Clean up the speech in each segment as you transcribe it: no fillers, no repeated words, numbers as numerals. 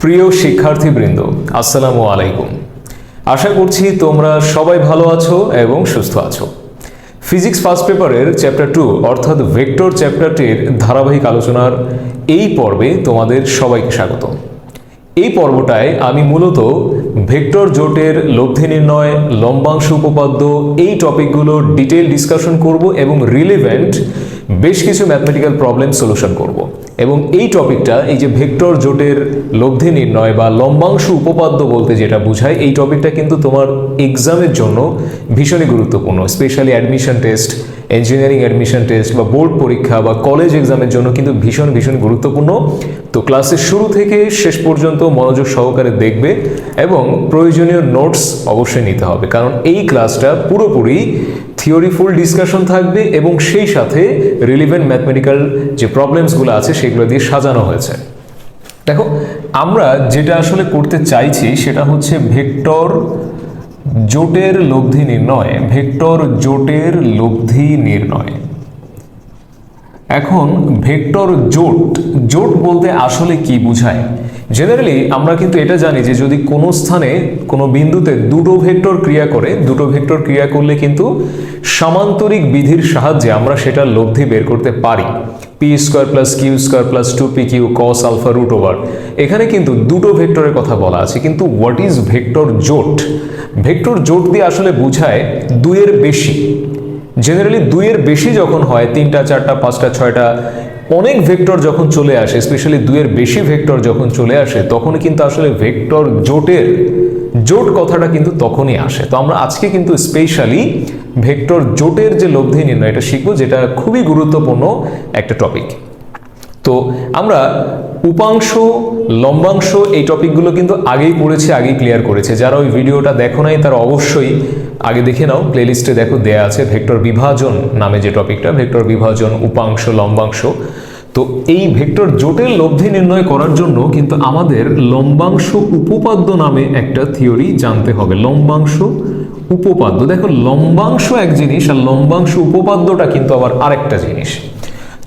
প্রিয় শিক্ষার্থীবৃন্দ, আসসালামু আলাইকুম। আশা করছি তোমরা সবাই ভালো আছো এবং সুস্থ আছো। ফিজিক্স ফার্স্ট পেপারের চ্যাপ্টার 2 অর্থাৎ ভেক্টর চ্যাপ্টারটির ধারাবাহিক আলোচনার এই পর্বে তোমাদের সবাইকে স্বাগত। এই পর্বটায় আমি মূলত ভেক্টর জোটের লব্ধি নির্ণয়, লম্বাংশ উপপাদ্য এই টপিকগুলোর ডিটেইল ডিসকাশন করব এবং রিলেভেন্ট বেশ কিছু ম্যাথমেটিক্যাল প্রবলেম সলিউশন করব। এবং এই টপিকটা, এই যে ভেক্টর জোটের লব্ধি নির্ণয় বা লম্বাংশ উপপাদ্য বলতে যেটা বোঝায়, এই টপিকটা কিন্তু তোমার এক্সামের জন্য ভীষণই গুরুত্বপূর্ণ। Specially admission test, engineering admission test বা বোর্ড পরীক্ষা বা কলেজ এক্সামের জন্য কিন্তু ভীষণ গুরুত্বপূর্ণ। তো ক্লাসের শুরু থেকে শেষ পর্যন্ত মনোযোগ সহকারে দেখবে এবং প্রয়োজনীয় নোটস অবশ্যই নিতে হবে, কারণ এই ক্লাসটা পুরোপুরি থিওরি ফুল ডিসকাশন থাকবে এবং সেই সাথে রিলিভেন্ট ম্যাথমেটিক্যাল যে প্রবলেমসগুলো আছে সেগুলো দিয়ে সাজানো হয়েছে। দেখো, আমরা যেটা আসলে করতে চাইছি সেটা হচ্ছে ভেক্টর জোটের লব্ধি নির্ণয়। ভেক্টর জোটের লব্ধি নির্ণয়। এখন ভেক্টর জোট বলতে আসলে কি বোঝায়? জেনারেলি আমরা কিন্তু এটা জানি যে যদি কোনো স্থানে কোনো বিন্দুতে দুটো ভেক্টর ক্রিয়া করলে কিন্তু সামান্তরিক বিধির সাহায্যে আমরা সেটার লব্ধি বের করতে পারি। P square plus q square plus 2pq cos alpha root over. এখানে কিন্তু দুটো ভেক্টরের কথা বলা আছে, কিন্তু হোয়াট ইজ ভেক্টর জোট? ভেক্টর জোট দিয়ে আসলে বোঝায় দুইয়ের বেশি। জেনারেলি দুইয়ের বেশি যখন হয়, 3টা 4টা 5টা 6টা অনেক ভেক্টর যখন চলে আসে, স্পেশালি দুইয়ের বেশি ভেক্টর যখন চলে আসে, তখন কিন্তু আসলে ভেক্টর জোট কথাটা কিন্তু তখনই আসে। তো আমরা আজকে কিন্তু স্পেশালি ভেক্টর জোটের যে লব্ধি নির্ণয় এটা শিখবো, যেটা খুবই গুরুত্বপূর্ণ একটা টপিক। তো আমরা উপাংশ, লম্বাংশ এই টপিকগুলো কিন্তু আগেই পড়েছি, আগেই ক্লিয়ার করেছে। যারা ওই ভিডিওটা দেখো নাই তারা অবশ্যই আগে দেখে নাও, প্লেলিস্টে দেখো দেয়া আছে। ভেক্টর বিভাজন নামে যে টপিকটা, ভেক্টর বিভাজন, উপাংশ, লম্বাংশ। তো এই ভেক্টর জোটের লব্ধি নির্ণয় করার জন্য কিন্তু আমাদের লম্বাংশ উপপাদ্য নামে একটা থিওরি জানতে হবে। লম্বাংশ উপপাদ্য। দেখো, লম্বাংশ এক জিনিস আর লম্বাংশ উপপাদ্যটা কিন্তু আবার আরেকটা জিনিস।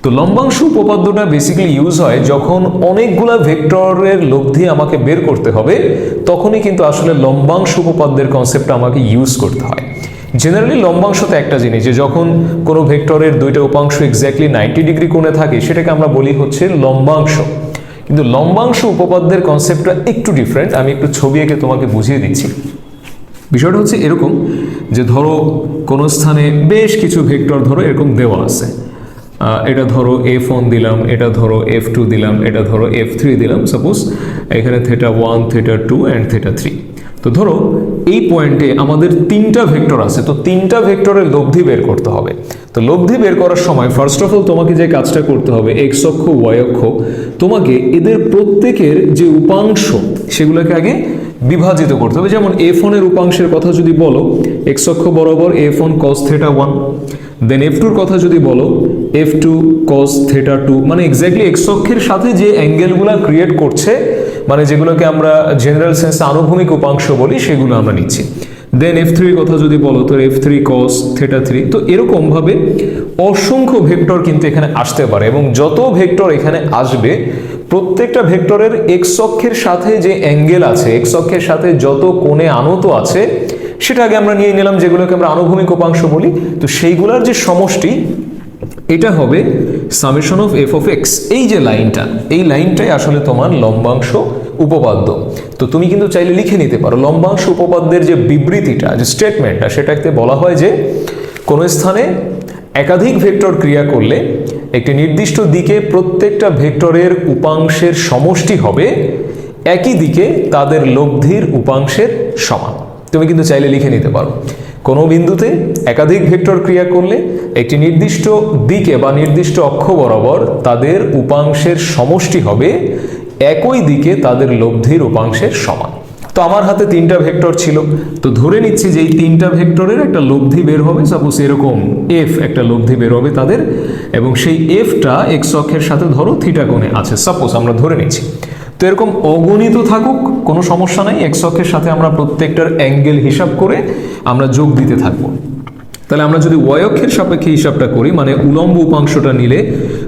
তো লম্বাংশ উপপাদ্যটা বেসিক্যালি ইউজ হয় যখন অনেকগুলা ভেক্টরের লব্ধি আমাকে বের করতে হবে, তখনই কিন্তু আসলে লম্বাংশ উপপাদ্যের কনসেপ্টটা আমাকে ইউজ করতে হয়। জেনারেলি লম্বাংশ তো একটা জিনিস, যে যখন কোনো ভেক্টরের দুইটা উপাংশ এক্স্যাক্টলি 90 ডিগ্রি কোণে থাকে সেটাকে আমরা বলি হচ্ছে লম্বাংশ। কিন্তু লম্বাংশ উপপাদ্যের কনসেপ্টটা একটু ডিফারেন্ট। আমি একটু ছবি এঁকে তোমাকে বুঝিয়ে দিচ্ছি। বিষয়টা হচ্ছে এরকম যে ধরো কোনো স্থানে বেশ কিছু ভেক্টর ধরো এরকম দেওয়া আছে। এটা ধরো f1 দিলাম, এটা ধরো f2 দিলাম, এটা ধরো f3 দিলাম। সাপোজ এখানে θ1, θ2 অ্যান্ড θ3। তো ধরো এই পয়েন্টে আমাদের 3টা ভেক্টর আছে, তো 3টা ভেক্টরের লব্ধি বের করতে হবে। তো লব্ধি বের করার সময় ফার্স্ট অফ অল তোমাকে যে কাজটা করতে হবে, x অক্ষ y অক্ষ, তোমাকে এদের প্রত্যেকের যে উপাংশ সেগুলোকে আগে বিভাজিত করতে হবে। যেমন f1 এর উপাংশের কথা যদি বলো, x অক্ষ বরাবর f1 cos θ1, দেন f2 এর কথা যদি বলো f2 cos θ2, মানে এক্স্যাক্টলি x অক্ষের সাথে যে অ্যাঙ্গেলগুলো ক্রিয়েট করছে, মানে যেগুলোকে আমরা জেনারেল সেন্সে আনুভূমিক উপাংশ বলি, সেগুলো আমরা নিচ্ছি। দেন f3 এর কথা যদি বলো তো f3 cos θ3। তো এরকম ভাবে অসংখ্য ভেক্টর কিন্তু এখানে আসতে পারে, এবং যত ভেক্টর এখানে আসবে প্রত্যেকটা ভেক্টরের x অক্ষের সাথে যে অ্যাঙ্গেল আছে, x অক্ষের সাথে যত কোণে আনত আছে সেটা আগে আমরা নিয়ে নিলাম, যেগুলোকে আমরা আনুভূমিক উপাংশ বলি। তো সেইগুলোর যে সমষ্টি, এটা হবে summation of f of x। এই যে লাইনটা, এই লাইনটাই আসলে তোমার লম্বাংশ উপপাদ্য। তো তুমি কিন্তু চাইলে লিখে নিতে পারো লম্বাংশ উপপাদ্যের যে বিবৃতিটা, যে স্টেটমেন্টটা, সেটাতে বলা হয় যে কোনো স্থানে একাধিক ভেক্টর ক্রিয়া করলে একটি নির্দিষ্ট দিকে প্রত্যেকটা ভেক্টরের উপাংশের সমষ্টি হবে একই দিকে তাদের লব্ধির উপাংশের সমান। তুমি কিন্তু চাইলে লিখে নিতে পারো, কোনো বিন্দুতে একাধিক ভেক্টর ক্রিয়া করলে একটি নির্দিষ্ট দিকে বা নির্দিষ্ট অক্ষ বরাবর তাদের উপাংশের সমষ্টি হবে একই দিকে তাদের লব্ধির উপাংশের সমান। তো আমার হাতে 3টা ভেক্টর ছিল, তো ধরে নিচ্ছি যে এই 3টা ভেক্টরের একটা লব্ধি বের হবে। সাপোজ এরকম f একটা লব্ধি বের হবে তাদের, এবং সেই fটা x অক্ষের সাথে ধরো থিটা কোণে আছে, সাপোজ আমরা ধরে নিচ্ছি। তো এরকম অগণিত থাকুক, কোনো সমস্যা নাই। x অক্ষের সাথে আমরা প্রত্যেকটার অ্যাঙ্গেল হিসাব করে আমরা যোগ দিতে থাকবো। তাহলে আমরা যদি y অক্ষের সাপেক্ষে হিসাবটা করি, মানে উলম্ব উপাংশটা নিলে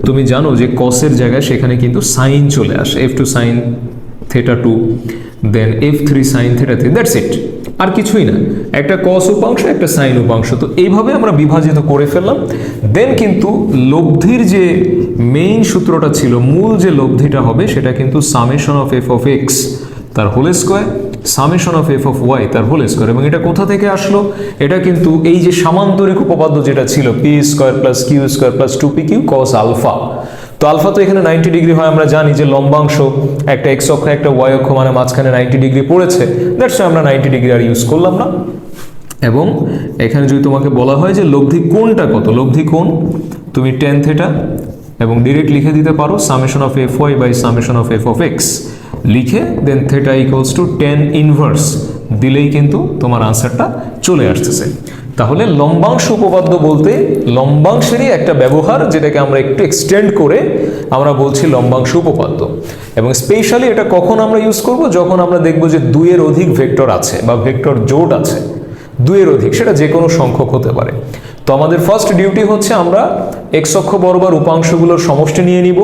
তুমি জানো যে cos এর জায়গায় সেখানে কিন্তু সাইন চলে আসে, f2 sin θ theta 2, then f3 sin theta 3, that's it, আর কিছুই না। একটা cos উপাংশ, একটা sin উপাংশ। তো এইভাবে আমরা বিভাজিত করে ফেললাম। দেন কিন্তু লব্ধির যে মেইন সূত্রটা ছিল, মূল যে লব্ধিটা হবে সেটা কিন্তু summation of f of x তার whole square, summation of f of y তার হোল স্কোয়ার। এবং এটা কোথা থেকে আসলো? এটা কিন্তু এই যে সামান্তরিক উপপাদ্য যেটা ছিল p square plus q square plus 2pq cos alpha. তো আলফা তো এখানে 90 ডিগ্রি হয়, আমরা জানি যে লম্বাংশ একটা x অক্ষ একটা y অক্ষ, মানে মাঝখানে 90 ডিগ্রি পড়েছে, দ্যাটস আমরা 90 ডিগ্রি আর ইউজ করলাম না। এবং এখানে যদি তোমাকে বলা হয় যে লব্ধি কোণটা কত, লব্ধি কোণ তুমি tan থেটা এবং ডিরেক্ট লিখে দিতে পারো summation of fy by summation of f of x লিখে then theta equals to tan inverse দিলেই কিন্তু তোমার আনসারটা চলে আসতেছে। তাহলে লম্বাংশ উপপাদ্য বলতে লম্বাংশেরই একটা ব্যবহার, যেটাকে আমরা একটু এক্সটেন্ড করে আমরা বলছি লম্বাংশ উপপাদ্য। এবং স্পেশালি এটা কখন আমরা ইউজ করব? যখন আমরা দেখব যে দুইয়ের অধিক ভেক্টর আছে বা ভেক্টর জোট আছে, দুইয়ের অধিক, সেটা যে কোনো সংখ্যক হতে পারে। তো আমাদের ফার্স্ট ডিউটি হচ্ছে আমরা x অক্ষ বরাবর উপাংশগুলোর সমষ্টি নিয়ে নিব,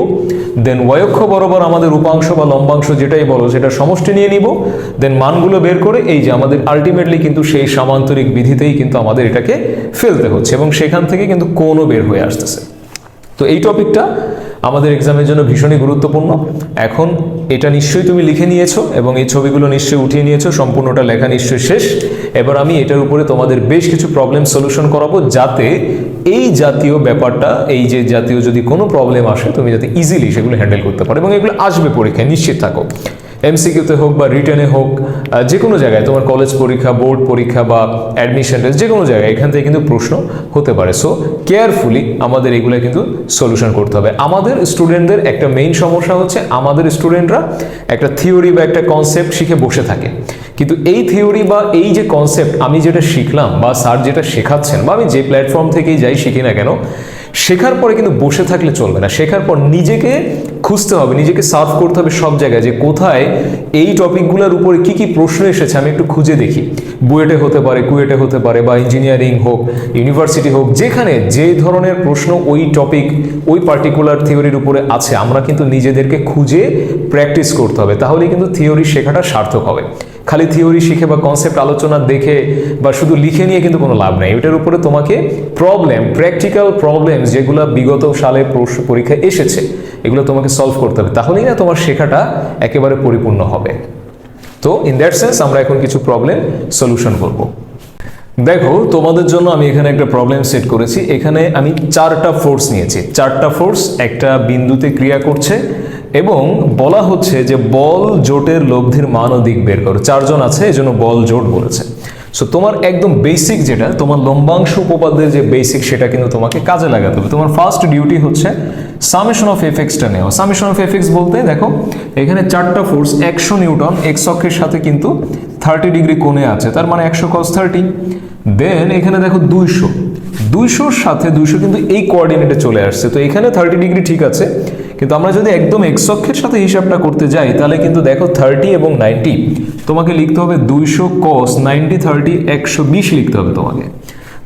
দেন y অক্ষ বরাবর আমাদের উপাংশ বা লম্বাংশ যেটাই বলো সেটা সমষ্টি নিয়ে নিব, দেন মানগুলো বের করে এই যে আমাদের আলটিমেটলি কিন্তু সেই সামান্তরিক বিধিতেই কিন্তু আমাদের এটাকে ফেলতে হচ্ছে এবং সেখান থেকে কিন্তু কোণও বের হয়ে আসতেছে। তো এই টপিকটা আমাদের এক্সামের জন্য ভীষণই গুরুত্বপূর্ণ। এখন এটা নিশ্চয়ই তুমি লিখে নিয়েছো এবং এই ছবিগুলো নিশ্চয়ই উঠিয়ে নিয়েছো, সম্পূর্ণটা লেখা নিশ্চয়ই শেষ। এবার আমি এটার উপরে তোমাদের বেশ কিছু প্রবলেম সলিউশন করাবো, যাতে এই জাতীয় ব্যাপারটা, এই যে জাতীয় যদি কোনো প্রবলেম আসে তুমি যাতে ইজিলি সেগুলো হ্যান্ডেল করতে পারো। এবং এগুলো আসবে পরীক্ষায়, নিশ্চিত থাকো, এমসিকিউতে হোক বা রিটেনে হোক, যে কোনো জায়গায় তোমার কলেজ পরীক্ষা, বোর্ড পরীক্ষা বা অ্যাডমিশন টেস্ট, যে কোনো জায়গায় এখান থেকে কিন্তু প্রশ্ন হতে পারে। সো কেয়ারফুলি আমাদের এগুলো কিন্তু সলিউশন করতে হবে। আমাদের স্টুডেন্টদের একটা মেইন সমস্যা হচ্ছে আমাদের স্টুডেন্টরা একটা থিওরি বা একটা কনসেপ্ট শিখে বসে থাকে, কিন্তু এই থিওরি বা এই যে কনসেপ্ট আমি যেটা শিখলাম বা স্যার যেটা শেখাচ্ছেন বা আমি যে প্ল্যাটফর্ম থেকেই যাই শিখি না কেন, শেখার পরে কিন্তু বসে থাকলে চলবে না। শেখার পর নিজেকে খুঁজতে হবে, নিজেকে সার্ভ করতে হবে সব জায়গায়, যে কোথায় এই টপিকগুলোর উপরে কি কি প্রশ্ন এসেছে আমি একটু খুঁজে দেখি। বুয়েটে হতে পারে, কুয়েটে হতে পারে, বা ইঞ্জিনিয়ারিং হোক, ইউনিভার্সিটি হোক, যেখানে যে ধরনের প্রশ্ন ওই টপিক ওই পার্টিকুলার থিওরির উপরে আছে, আমরা কিন্তু নিজেদেরকে খুঁজে প্র্যাকটিস করতে হবে, তাহলে কিন্তু থিওরি শেখাটা সার্থক হবে। খালি থিওরি শিখে বা কনসেপ্ট আলোচনা দেখে বা শুধু লিখে নিয়ে কিন্তু কোনো লাভ নেই। এটার উপরে তোমাকে প্রবলেম, প্র্যাকটিক্যাল প্রবলেম যেগুলো বিগত সালে পরীক্ষায় এসেছে, এগুলো তোমাকে সলভ করতে হবে, তাহলেই না তোমার শেখাটা একেবারে পরিপূর্ণ হবে। তো ইন দ্যাট সেন্স আমরা এখন কিছু প্রবলেম সলিউশন করব। দেখো, তোমাদের জন্য আমি এখানে একটা প্রবলেম সেট করেছি। এখানে আমি 4টা ফোর্স নিয়েছি। 4টা ফোর্স একটা বিন্দুতে ক্রিয়া করছে এবং বলা হচ্ছে যে বল জোটের লব্ধির মান ও দিক বের করো। 4 জন আছে, এজন্য বল জোট বলেছে। সো তোমার একদম বেসিক যেটা তোমার লম্বাংশ উপপাদ্যের যে বেসিক, সেটা কিন্তু তোমাকে কাজে লাগাতে হবে। তোমার ফার্স্ট ডিউটি হচ্ছে সামেশন অফ এফএক্সটা নেওয়া। সামেশন অফ এফএক্স বলতে দেখো এখানে 4টা ফোর্স 100 নিউটন এক্স অক্ষের সাথে কিন্তু 30 ডিগ্রি কোণে আছে, তার মানে 100 cos 30। দেন এখানে দেখো 200-200 সাথে 200 কিন্তু এই কোঅর্ডিনেটে চলে আসছে। তো এখানে 30 ডিগ্রি ঠিক আছে, কিন্তু আমরা যদি একদম এক্স অক্ষের সাথে হিসাবটা করতে যাই তাহলে কিন্তু দেখো 30 এবং 90 তোমাকে লিখতে হবে 200 cos 90 30 120 লিখতে হবে তোমাকে।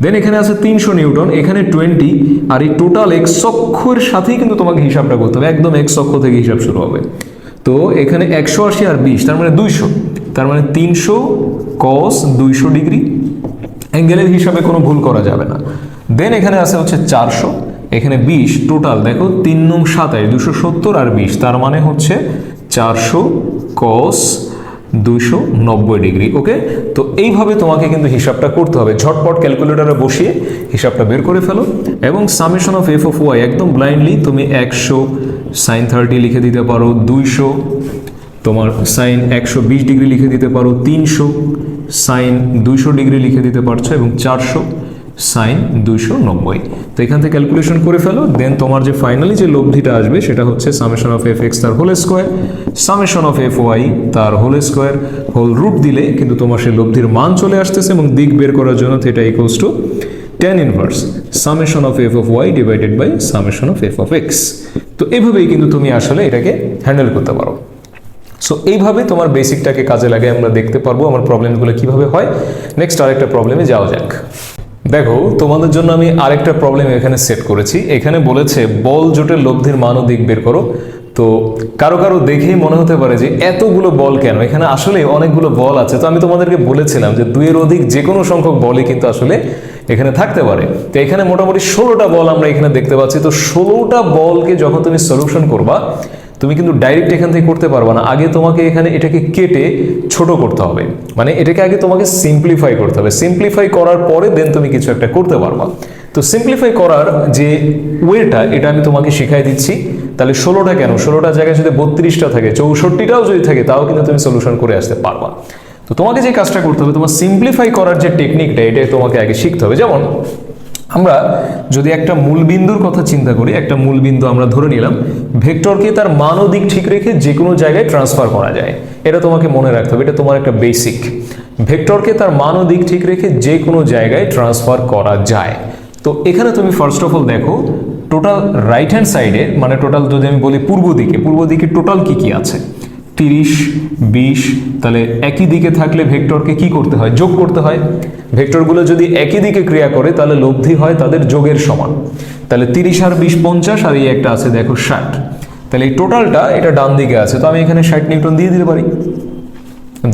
দেন এখানে আছে 300 নিউটন, এখানে 20, আর এই টোটাল এক্স অক্ষের সাথেই কিন্তু তোমাকে হিসাবটা করতে হবে, একদম এক্স অক্ষ থেকে হিসাব শুরু হবে। তো এখানে 180 আর 20 তার মানে 200, তার মানে 300 cos 200 ডিগ্রি, অ্যাঙ্গেলের হিসাবে কোনো ভুল করা যাবে না। দেন এখানে আছে হচ্ছে 400, এখানে 20, টোটাল দেখো 3 × 27 270 আর 20, তার মানে হচ্ছে 400 cos 290 ডিগ্রি। ওকে, তো এইভাবে তোমাকে কিন্তু হিসাবটা করতে হবে। ঝটপট ক্যালকুলেটরে বসিয়ে হিসাবটা বের করে ফেলো এবং summation of f of y একদম ব্লাইন্ডলি তুমি 100 sin 30 লিখে দিতে পারো, 200 তোমার sin 120 ডিগ্রি লিখে দিতে পারো, 300 sin 200 ডিগ্রি লিখে দিতে পারছো এবং 400 sin 290। তো এখান থেকে ক্যালকুলেশন করে ফেলো। দেন তোমার যে ফাইনালি যে লব্ধিটা আসবে সেটা হচ্ছে সামেশন অফ এফ এক্স তার whole square, summation of f y তার হোল স্কোয়ার, হোল রুট দিলে কিন্তু তোমার সেই লব্ধির মান চলে আসতেছে এবং দিক বের করার জন্য theta equals to tan inverse summation of f of y divided by summation of f of x. তো এইভাবেই কিন্তু তুমি আসলে এটাকে হ্যান্ডেল করতে পারো। সো এইভাবে তোমার বেসিকটাকে কাজে লাগে আমরা দেখতে পারবো আমার প্রবলেমগুলো কিভাবে হয়। নেক্সট আরেকটা প্রবলেমে যাওয়া যাক। দেখো, তোমাদের জন্য আমি আরেকটা প্রবলেম এখানে সেট করেছি। এখানে বলেছে বল জোটের লব্ধির মান ও দিক বের করো। তো কারো কারো দেখেই মনে হতে পারে যে এতগুলো বল কেন, এখানে আসলে অনেকগুলো বল আছে। তো আমি তোমাদেরকে বলেছিলাম যে 2-এর অধিক যে কোনো সংখ্যক বলই কিন্তু আসলে এখানে থাকতে পারে। তো এখানে মোটামুটি 16টা বল আমরা এখানে দেখতে পাচ্ছি। তো 16টা বলকে যখন তুমি সলিউশন করবা, তুমি কিন্তু ডাইরেক্ট এখান থেকে করতে পারবা না, আগে তোমাকে এখানে এটাকে কেটে ছোট করতে হবে, মানে এটাকে আগে তোমাকে সিম্পলিফাই করতে হবে। সিম্পলিফাই করার পরে দেন তুমি কিছু একটা করতে পারবা। তো সিম্পলিফাই করার যে ওয়েটা এটা আমি তোমাকে শিখাই দিচ্ছি। তাহলে 16টা কেন, 16টা জায়গায় যদি 32টা থাকে, 64টাও যদি থাকে, তাও কিন্তু তুমি সলিউশন করে আসতে পারবা। তো তোমাকে যে কাজটা করতে হবে, তোমার সিম্পলিফাই করার যে টেকনিকটা, এটাই তোমাকে আগে শিখতে হবে। যেমন আমরা যদি একটা মূলবিন্দুর কথা চিন্তা করি, একটা মূলবিন্দু আমরা ধরে নিলাম, ভেক্টরকে তার মান ও দিক ঠিক রেখে যে কোনো জায়গায় ট্রান্সফার করা যায়, এটা তোমাকে মনে রাখতে হবে, এটা তোমার একটা বেসিক। ভেক্টরকে তার মান ও দিক ঠিক রেখে যে কোনো জায়গায় ট্রান্সফার করা যায়। তো এখানে তুমি ফার্স্ট অফ অল দেখো টোটাল রাইট হ্যান্ড সাইডে, মানে টোটাল যদি আমি বলি পূর্ব দিকে টোটাল কি কি আছে, 30, 20। তাহলে একই দিকে থাকলে ভেক্টরকে কি করতে হয়, যোগ করতে হয়। ভেক্টরগুলো যদি একই দিকে ক্রিয়া করে তাহলে লব্ধি হয় তাদের যোগের সমান। তাহলে 30 আর 20 50, আর এই একটা আছে দেখো 60। তাহলে এই টোটালটা এটা ডান দিকে আছে, তো আমি এখানে 60 নিউটন দিয়ে দিতে পারি।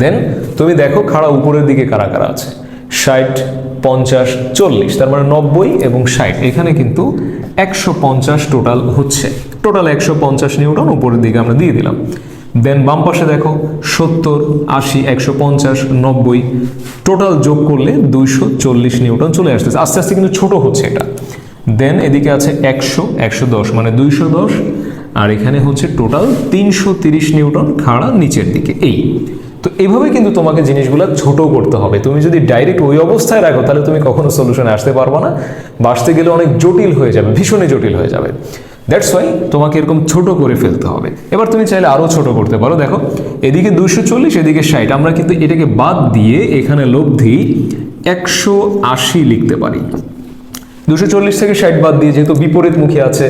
দেন তুমি দেখো খাড়া উপরের দিকে কারা কারা আছে, 60, 50, 40, তার মানে 90 এবং 60, এখানে কিন্তু 150 টোটাল হচ্ছে। টোটাল 150 নিউটন উপরের দিকে আমরা দিয়ে দিলাম। দেন বাম পাশে দেখো 70, 80, 150, 90, টোটাল যোগ করলে 240 নিউটন চলে আসতেছে। আস্তে আস্তে কিন্তু ছোট হচ্ছে এটা। দেন এদিকে আছে 100, 110, মানে 210, আর এখানে হচ্ছে টোটাল 330 নিউটন খাড়া নিচের দিকে। এই তো এইভাবে কিন্তু তোমাকে জিনিসগুলো ছোট করতে হবে। তুমি যদি ডাইরেক্ট ওই অবস্থায় রাখো তাহলে তুমি কখনো সলিউশনে আসতে পারবে না, বা আসতে গেলে অনেক জটিল হয়ে যাবে, ভীষণই জটিল হয়ে যাবে। দ্যাটস ওয়াই তোমাকে এরকম ছোট করে ফেলতে হবে। এবার তুমি চাইলে আরো ছোট করতে পারো। দেখো এদিকে 240, এদিকে 60, আমরা কিন্তু এটাকে বাদ দিয়ে এখানে লব্ধি 180 লিখতে পারি। 240 থেকে 60 বাদ দিয়ে, যেহেতু বিপরীতমুখী আছে,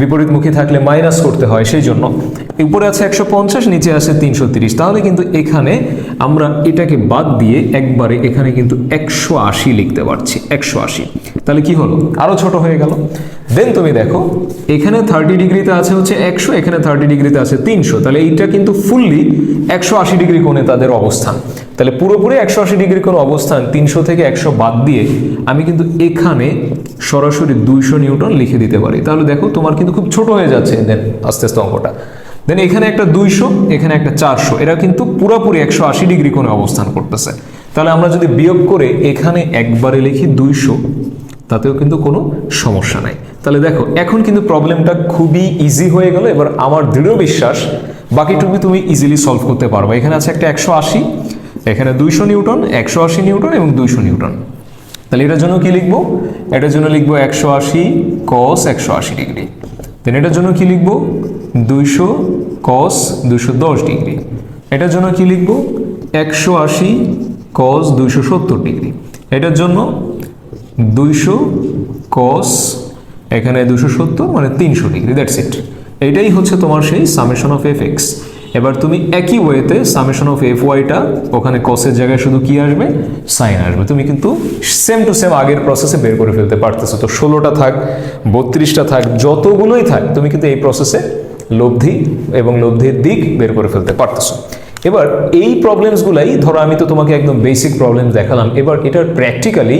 বিপরীতমুখী থাকলে মাইনাস করতে হয়, সেই জন্য উপরে আছে 150, নিচে আছে 330। তাহলে কিন্তু এখানে আমরা এটাকে বাদ দিয়ে একবারে এখানে কিন্তু 180 লিখতে পারছি, 180। তাহলে কি হলো, আরো ছোট হয়ে গেল। দেন তুমি দেখো এখানে 30 ডিগ্রিতে আছে হচ্ছে 100, এখানে 30 ডিগ্রিতে আছে 300। তাহলে এইটা কিন্তু ফুললি 180 ডিগ্রি কোণে তাদের অবস্থান। তাহলে পুরোপুরি 180 ডিগ্রি কোণ অবস্থান, 300 থেকে 100 বাদ দিয়ে আমি কিন্তু এখানে সরাসরি 200 নিউটন লিখে দিতে পারি। তাহলে দেখো তোমার কিন্তু খুব ছোট হয়ে যাচ্ছে দেন আস্তে আস্তে অঙ্কটা। দেন এখানে একটা 200, এখানে একটা 400, এরা কিন্তু পুরোপুরি 180 ডিগ্রি কোণে অবস্থান করতেছে। তাহলে আমরা যদি বিয়োগ করে এখানে একবারে লিখি 200, তাতেও কিন্তু কোনো সমস্যা নাই। তাহলে দেখো এখন কিন্তু প্রবলেমটা খুবই ইজি হয়ে গেল। এবার আমার দৃঢ় বিশ্বাস বাকিটুকু তুমি ইজিলি সলভ করতে পারবে। এখানে আছে একটা 180, এখানে 200 নিউটন, 180 নিউটন এবং 200 নিউটন। তাহলে এটার জন্য কি লিখবো, এটার জন্য লিখবো 180 cos 180 ডিগ্রি। দেন এটার জন্য কি লিখবো 200 cos 210 ডিগ্রি। এটার জন্য কি লিখবো 180 cos 270 ডিগ্রি। এটার জন্য 200 cos এখানে 270 মানে 300 ডিগ্রি। That's it. এটাই হচ্ছে তোমার সেই সামেশন অফ এফ এক্স। এবার তুমি একই ওয়েতে সামেশন অফ এফ ওয়াইটা ওখানে কসের জায়গায় শুধু কি আসবে, সাইন আসবে। তুমি কিন্তু সেম টু সেম আগের প্রসেসে বের করে ফেলতে পারতেছো। তো 16টা থাক, 32টা থাক, যতগুলোই থাক, তুমি কিন্তু এই প্রসেসে লব্ধি এবং লব্ধির দিক বের করে ফেলতে পারতেছো। এবার এই প্রবলেমসগুলাই ধরো আমি তো তোমাকে একদম বেসিক প্রবলেম দেখালাম। এবার এটার প্র্যাকটিক্যালি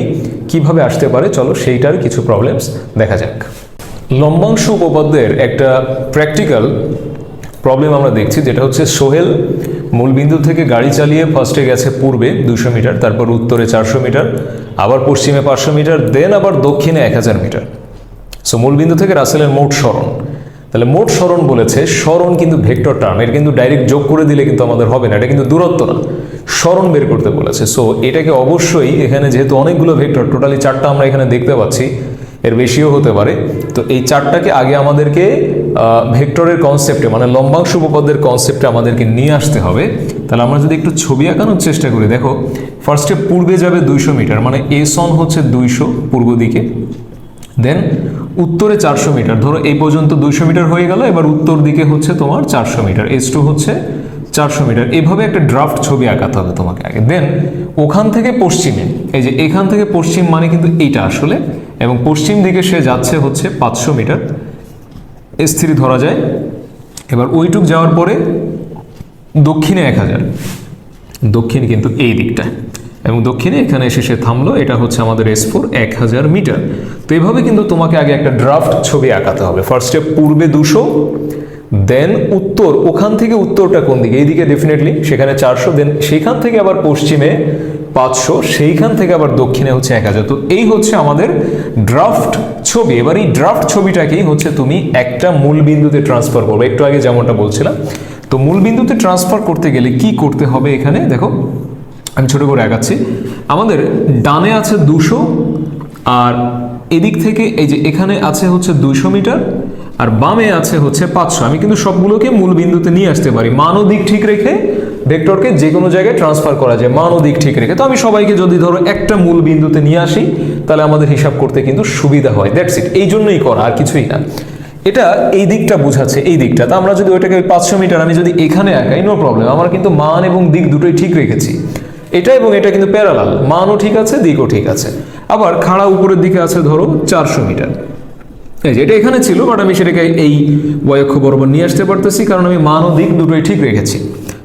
কিভাবে আসতে পারে চলো সেইটার কিছু প্রবলেমস দেখা যাক। লম্বাংশ উপপাদ্যের একটা প্র্যাকটিক্যাল প্রবলেম আমরা দেখছি, যেটা হচ্ছে সোহেল মূলবিন্দু থেকে গাড়ি চালিয়ে ফার্স্টে গেছে পূর্বে 200 মিটার, তারপর উত্তরে 400 মিটার, আবার পশ্চিমে 500 মিটার, দেন আবার দক্ষিণে 1000 মিটার। সো মূলবিন্দু থেকে রাসেলের মোট সরণ। তাহলে মোট সরণ বলেছে, সরণ কিন্তু ভেক্টর টার্ম, এর কিন্তু ডাইরেক্ট যোগ করে দিলে কিন্তু আমাদের হবে না, এটা কিন্তু দূরত্ব না, সরণ বের করতে বলেছে। সো এটাকে অবশ্যই এখানে যেহেতু অনেকগুলো ভেক্টর, টোটালি 4টা আমরা এখানে দেখতে পাচ্ছি, এর বেশিও হতে পারে। তো এই 4টাকে আগে আমাদেরকে ভেক্টরের কনসেপ্টে মানে লম্বাংশ উপপাদ্যের কনসেপ্টে আমাদেরকে নিয়ে আসতে হবে। তাহলে আমরা যদি একটু ছবি আঁকানোর চেষ্টা করি, দেখো ফার্স্টে পূর্বে যাবে 200 মিটার, মানে এস অন হচ্ছে 200 পূর্ব দিকে, দেন উত্তরে 400 মিটার, ধরো এই পর্যন্ত 200 মিটার হয়ে গেল। এবার উত্তর দিকে হচ্ছে তোমার 400 মিটার, S2 হচ্ছে 400 মিটার। এভাবে একটা ড্রাফট ছবি আঁকাতে হবে তোমাকে আগে। দেন ওখান থেকে পশ্চিমে, এই যে এখান থেকে পশ্চিম মানে কিন্তু এইটা আসলে, এবং পশ্চিম দিকে সে যাচ্ছে হচ্ছে 500 মিটার, S3 ধরা যায়। এবার ওইটুক যাওয়ার পরে দক্ষিণে 1000, দক্ষিণ কিন্তু এই দিকটা, এবং দক্ষিণে এখানে এসে সে থামলো। এটা হচ্ছে আমাদের S4 1000 মিটার। তো এইভাবে কিন্তু তোমাকে আগে একটা ড্রাফট ছবি আঁকাতে হবে। ফার্স্টে পূর্বে 200, দেন উত্তর, ওখান থেকে উত্তরটা কোন দিকে, এইদিকে ডেফিনেটলি, সেখানে 400, দেন সেইখান থেকে আবার পশ্চিমে 500, সেইখান থেকে আবার দক্ষিণে হচ্ছে 1000। তো এই হচ্ছে আমাদের ড্রাফট ছবি। এবার এই ড্রাফট ছবিটাকেই হচ্ছে তুমি একটা মূল বিন্দুতে ট্রান্সফার করবে, একটু আগে যেমনটা বলছিলাম। তো মূল বিন্দুতে ট্রান্সফার করতে গেলে কি করতে হবে, এখানে দেখো আমি ছোট করে আঁকাচ্ছি। আমাদের ডানে আছে 200, আর এদিক থেকে এই যে এখানে আছে হচ্ছে 200 মিটার, আর বামে আছে হচ্ছে 500। আমি কিন্তু সবগুলোকে মূল বিন্দুতে নিয়ে আসতে পারি, মান ও দিক ঠিক রেখে ভেক্টরকে যে কোনো জায়গায় ট্রান্সফার করা যায় মান ও দিক ঠিক রেখে। তো আমি সবাইকে যদি ধরো একটা মূল বিন্দুতে নিয়ে আসি, তাহলে আমাদের হিসাব করতে কিন্তু সুবিধা হয়। দ্যাটস ইট, এই জন্যই করা, আর কিছুই না। এটা এই দিকটা বোঝাচ্ছে, এই দিকটা। তো আমরা যদি ওইটাকে 500 মিটার আমি যদি এখানে আঁকাই, নো প্রবলেম, আমার কিন্তু মান এবং দিক দুটোই ঠিক রেখেছি। এটা এবং এটা কিন্তু প্যারালাল, মানও ঠিক আছে, দিকও ঠিক আছে। আবার খাড়া উপরের দিকে আছে ধরো 400 মিটার, এই যে এটা এখানে ছিল, বাট আমি সেটাকে এই y অক্ষ বরাবর নিয়ে আসতে পারতেছি, কারণ আমি মান ও দিক দুটোই ঠিক রেখেছি।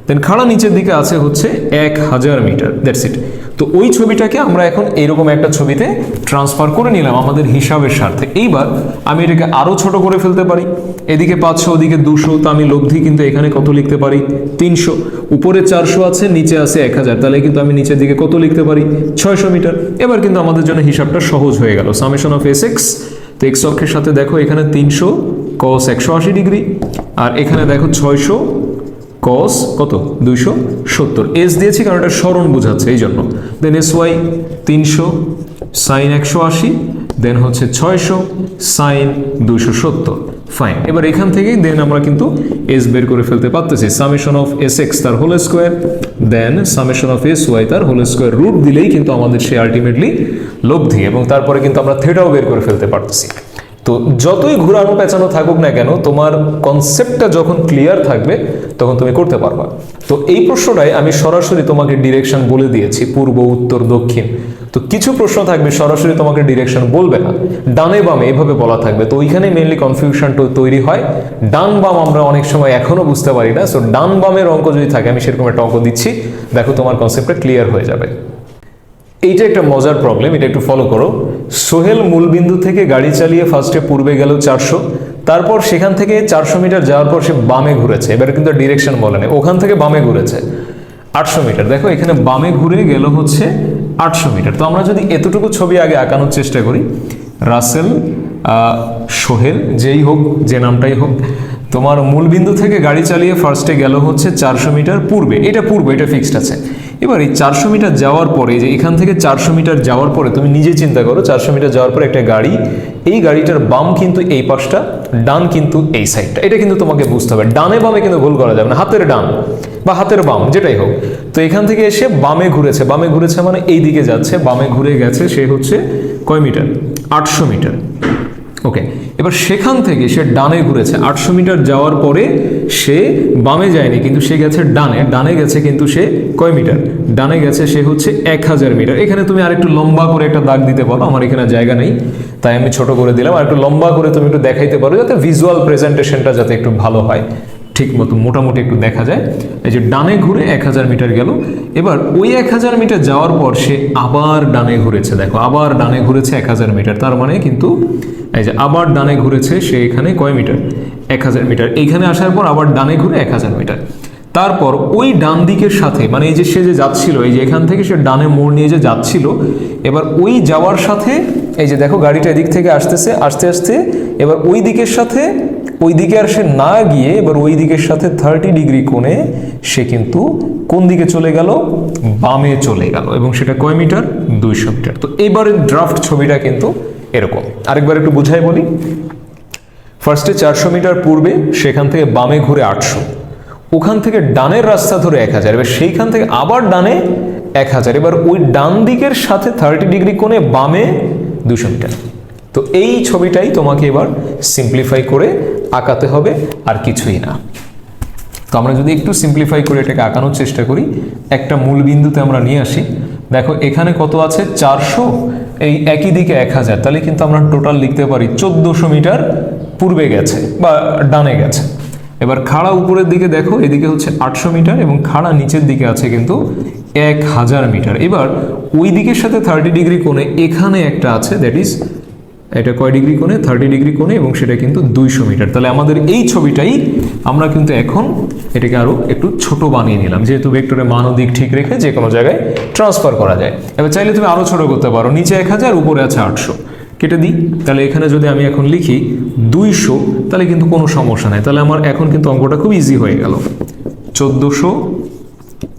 দেন খাড়া নিচের দিকে আছে হচ্ছে 1000 মিটার, দ্যাটস ইট। তো ওই ছবিটাকে আমরা এখন এরকম একটা ছবিতে ট্রান্সফার করে নিলাম আমাদের হিসাবের স্বার্থে। এইবার আমি এটাকে আরো ছোট করে ফেলতে পারি, এদিকে 500, ওদিকে 200। তো আমি লব্ধি কিন্তু এখানে কত লিখতে পারি, 300। উপরে 400 আছে, নিচে আছে 1000, তাহলে কিন্তু আমি নিচের দিকে কত লিখতে পারি, 600 মিটার। এবার কিন্তু আমাদের জন্য হিসাবটা সহজ হয়ে গেল। সামেশন অফ Sx, তো এক্স অক্ষের সাথে দেখো এখানে 300 cos 180 ডিগ্রি, আর এখানে দেখো 600 cos কত 270। এস দিয়েছি কারণ এটা সরণ বোঝাচ্ছে, এই জন্য। দেন SY 300 sin 180, দেন হচ্ছে 600 sin 270। ফাইন, এবার এখান থেকেই দেন আমরা কিন্তু এস বের করে ফেলতে পারতেছি। সামেশন অফ Sx তার whole square, then summation of Sy তার হোল স্কোয়ার, রুট দিলেই কিন্তু আমাদের সে আলটিমেটলি লব্ধি, এবং তারপরে কিন্তু আমরা থিটাও বের করে ফেলতে পারতেছি। তো যতই ঘুরানো পেঁচানো থাকুক না কেন, তোমার কনসেপ্টটা যখন ক্লিয়ার থাকবে তখন তুমি করতে পারবা। তো এই প্রশ্নটাই আমি সরাসরি তোমাকে ডিরেকশন বলে দিয়েছি, পূর্ব, উত্তর, দক্ষিণ। তো কিছু প্রশ্ন থাকবে সরাসরি তোমাকে ডিরেকশন বলবে না, ডানে বামে এভাবে বলা থাকবে। তো ওইখানে মেইনলি কনফিউশনটা তৈরি হয়। ডান বাম আমরা অনেক সময় এখনো বুঝতে পারি না। সো ডান বামের অঙ্ক যদি থাকে, আমি সেরকম একটা অঙ্ক দিচ্ছি, দেখো তোমার কনসেপ্টটা ক্লিয়ার হয়ে যাবে। এইটা একটা মজার প্রবলেম, এটা একটু ফলো করো। সোহেল মূলবিন্দু থেকে গাড়ি চালিয়ে ফার্স্টে পূর্বে গেল 400, তারপর সেখান থেকে 400 মিটার যাওয়ার পর সে বামে ঘুরেছে। এবার কিন্তু ডিরেকশন বলে না, ওখান থেকে বামে ঘুরেছে 800 মিটার। দেখো এখানে বামে ঘুরে গেল হচ্ছে 800 মিটার। তো আমরা যদি এতটুকু ছবি আগে আঁকানোর চেষ্টা করি, রাসেল, সোহেল, যেই হোক, যে নামটাই হোক, তোমার মূলবিন্দু থেকে গাড়ি চালিয়ে ফার্স্টে গেল হচ্ছে 400 মিটার পূর্বে, এটা পূর্ব, এটা ফিক্সড আছে। এবার এই 400 মিটার যাওয়ার পরে, যে এখান থেকে 400 মিটার যাওয়ার পরে তুমি নিজে চিন্তা করো, 400 মিটার যাওয়ার পরে একটা গাড়ি, এই গাড়িটার বাম কিন্তু এই পাশটা, ডান কিন্তু এই সাইডটা। এটা কিন্তু তোমাকে বুঝতে হবে, ডানে বামে কিন্তু ভুল করা যাবে না, হাতের ডান বা হাতের বাম যেটাই হোক। তো এখান থেকে এসে বামে ঘুরেছে, বামে ঘুরেছে মানে এই দিকে যাচ্ছে, বামে ঘুরে গেছে, সে হচ্ছে কয় মিটার, 800 মিটার। ওকে, এবার সেখান থেকে সে ডানে ঘুরেছে 800 মিটার যাওয়ার পরে সে বামে যায়নি, কিন্তু সে গেছে ডানে, ডানে গেছে কিন্তু সে কয় মিটার, ডানে গেছে সে হচ্ছে 1000 মিটার। এখানে তুমি আরেকটু লম্বা করে একটা দাগ দিতে পারো, আমার এখানে জায়গা নেই তাই আমি ছোট করে দিলাম। আর একটু লম্বা করে তুমি একটু দেখাইতে পারো, যাতে ভিজুয়াল প্রেজেন্টেশনটা যাতে একটু ভালো হয়, ঠিক মতো মোটামুটি একটু দেখা যায়। এই যে ডানে ঘুরে 1000 মিটার গেল, এবার ওই 1000 মিটার যাওয়ার পর সে আবার ডানে ঘুরেছে। দেখো আবার ডানে ঘুরেছে 1000 মিটার, তার মানে কিন্তু এই যে আবার ডানে ঘুরেছে সে এখানে কয় মিটার, 1000 মিটার। এইখানে আসার পর আবার ডানে ঘুরে 1000 মিটার। তারপর ওই ডান দিকের সাথে, মানে এই যে সে যে যাচ্ছিল, এই যে এখান থেকে সে ডানে মোড় নিয়ে যে যাচ্ছিল, এবার ওই যাওয়ার সাথে এই যে দেখো গাড়িটা এদিক থেকে আসতেছে, আস্তে আস্তে এবার ওই দিকের সাথে, ওই দিকে আর সে না গিয়ে এবার ওই দিকের সাথে 30 ডিগ্রি কোণে সে কিন্তু কোন দিকে চলে গেল, বামে চলে গেল, এবং সেটা কয় মিটার, 200 মিটার। তো এবারের ড্রাফট ছবিটা কিন্তু এরকম। আরেকবার একটু বুঝাই বলি। ফার্স্টে 400 মিটার পূর্বে, সেখান থেকে বামে ঘুরে 800, ওখান থেকে ডানের রাস্তা ধরে 1000, এবার সেইখান থেকে আবার ডানে 1000, এবার ওই ডান দিকের সাথে 30 ডিগ্রি কোণে বামে 200 মিটার। তো এই ছবিটাই তোমাকে এবার সিম্পলিফাই করে আঁকাতে হবে, আর কিছুই না। তো আমরা যদি একটু সিম্পলিফাই করে এটাকে আঁকানোর চেষ্টা করি, একটা মূল বিন্দুতে আমরা নিয়ে আসি। দেখো এখানে কত আছে, 400, এই একই দিকে 1000, তাহলে কিন্তু আমরা টোটাল লিখতে পারি 1400 মিটার পূর্বে গেছে বা ডানে গেছে। এবার খাড়া উপরের দিকে দেখো, এদিকে হচ্ছে 800 মিটার এবং খাড়া নিচের দিকে আছে কিন্তু 1000 মিটার। এবার ওই দিকের সাথে 30 ডিগ্রি কোণে এখানে একটা আছে, দ্যাট ইজ এটা কয় ডিগ্রি কোণে, 30 ডিগ্রি কোণে, এবং সেটা কিন্তু 200 মিটার। তাহলে আমাদের এই ছবিটাই আমরা কিন্তু এখন এটাকে আরো একটু ছোট বানিয়ে নিলাম, যেহেতু ভেক্টরের মান ও দিক ঠিক রেখে যে কোনো জায়গায় ট্রান্সফার করা যায়। এবার চাইলে তুমি আরো ছোট করতে পারো, নিচে 1000 উপরে আছে 800, কেটে দিই। তাহলে এখানে যদি আমি এখন লিখি 200, তাহলে কিন্তু কোনো সমস্যা নাই। তাহলে আমার এখন কিন্তু অঙ্কটা খুব ইজি হয়ে গেল। 1400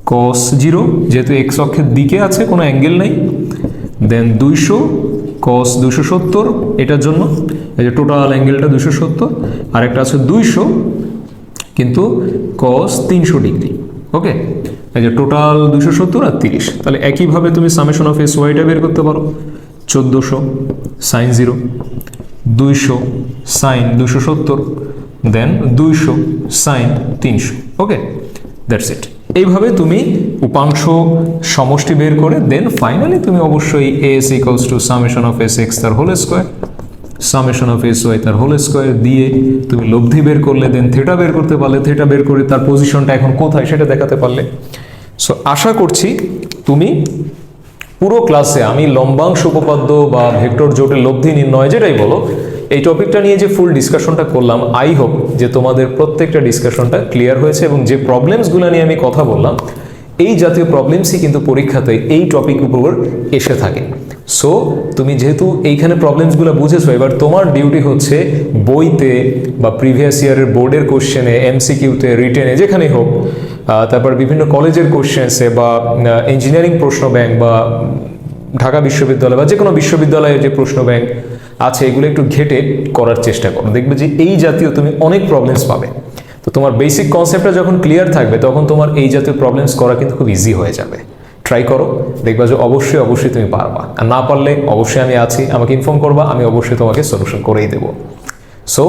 cos 0, যেহেতু এক্স অক্ষের দিকে আছে, কোনো অ্যাঙ্গেল নাই, দেন 200 cos 270 এটার জন্য, এই যে টোটাল অ্যাঙ্গেলটা 270, আর একটা আছে 200 কিন্তু cos 300 ডিগ্রি। ওকে, এই যে টোটাল 270 আর 30। তাহলে একইভাবে তুমি সামেশন অফ এস ওয়াইটা বের করতে পারো। 1400 sin 0, 200 sin 270, then 200 sin 300। Okay, that's it. এইভাবে তুমি উপাংশ সমষ্টি বের করে দেন ফাইনালি তুমি অবশ্যই S equals to summation of S x তার whole square, summation of S y তার হোল স্কোয়ার দিয়ে তুমি লব্ধি বের করলে, দেন থিটা বের করতে পারলে, থিটা বের করে তার পজিশনটা এখন কোথায় সেটা দেখাতে পারলে। সো আশা করছি তুমি পুরো ক্লাসে আমি লম্বাংশ উপপাদ্য বা ভেক্টর জোটের লব্ধি নির্ণয় যেটাই বলো, এই টপিকটা নিয়ে যে ফুল ডিসকাশনটা করলাম, আই হোপ যে তোমাদের প্রত্যেকটা ডিসকাশনটা ক্লিয়ার হয়েছে, এবং যে প্রবলেমসগুলো নিয়ে আমি কথা বললাম এই জাতীয় প্রবলেমসই কিন্তু পরীক্ষাতে এই টপিক উপর এসে থাকে। সো তুমি যেহেতু এইখানে প্রবলেমসগুলো বুঝেছো, এবার তোমার ডিউটি হচ্ছে বইতে বা প্রিভিয়াস ইয়ারের বোর্ডের কোশ্চেনে, এমসিকিউতে, রিটেনে, যেখানেই হোক, তারপর বিভিন্ন কলেজের কোশ্চেন্সে বা ইঞ্জিনিয়ারিং প্রশ্ন ব্যাংক বা ঢাকা বিশ্ববিদ্যালয় বা যে কোনো বিশ্ববিদ্যালয়ের যে প্রশ্ন ব্যাংক আছে, এগুলো একটু ঘেটে করার চেষ্টা করো। দেখবে যে এই জাতীয় তুমি অনেক প্রবলেমস পাবে। তো তোমার বেসিক কনসেপ্টটা যখন ক্লিয়ার থাকবে, তখন তোমার এই জাতীয় প্রবলেমস করা কিন্তু খুব ইজি হয়ে যাবে। ট্রাই করো, দেখবা যে অবশ্যই অবশ্যই তুমি পারবা। আর না পারলে অবশ্যই আমি আছি, আমাকে ইনফর্ম করবা, আমি অবশ্যই তোমাকে সলিউশন করেই দেবো। সো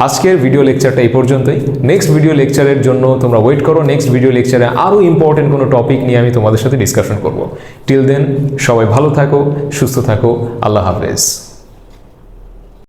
আজকের ভিডিও লেকচারটা এই পর্যন্তই। নেক্সট ভিডিও লেকচারের জন্য তোমরা ওয়েট করো। নেক্সট ভিডিও লেকচারে আরও ইম্পর্টেন্ট কোনো টপিক নিয়ে আমি তোমাদের সাথে ডিসকাশন করব। টিল দেন সবাই ভালো থাকো, সুস্থ থাকো, আল্লাহ হাফেজ।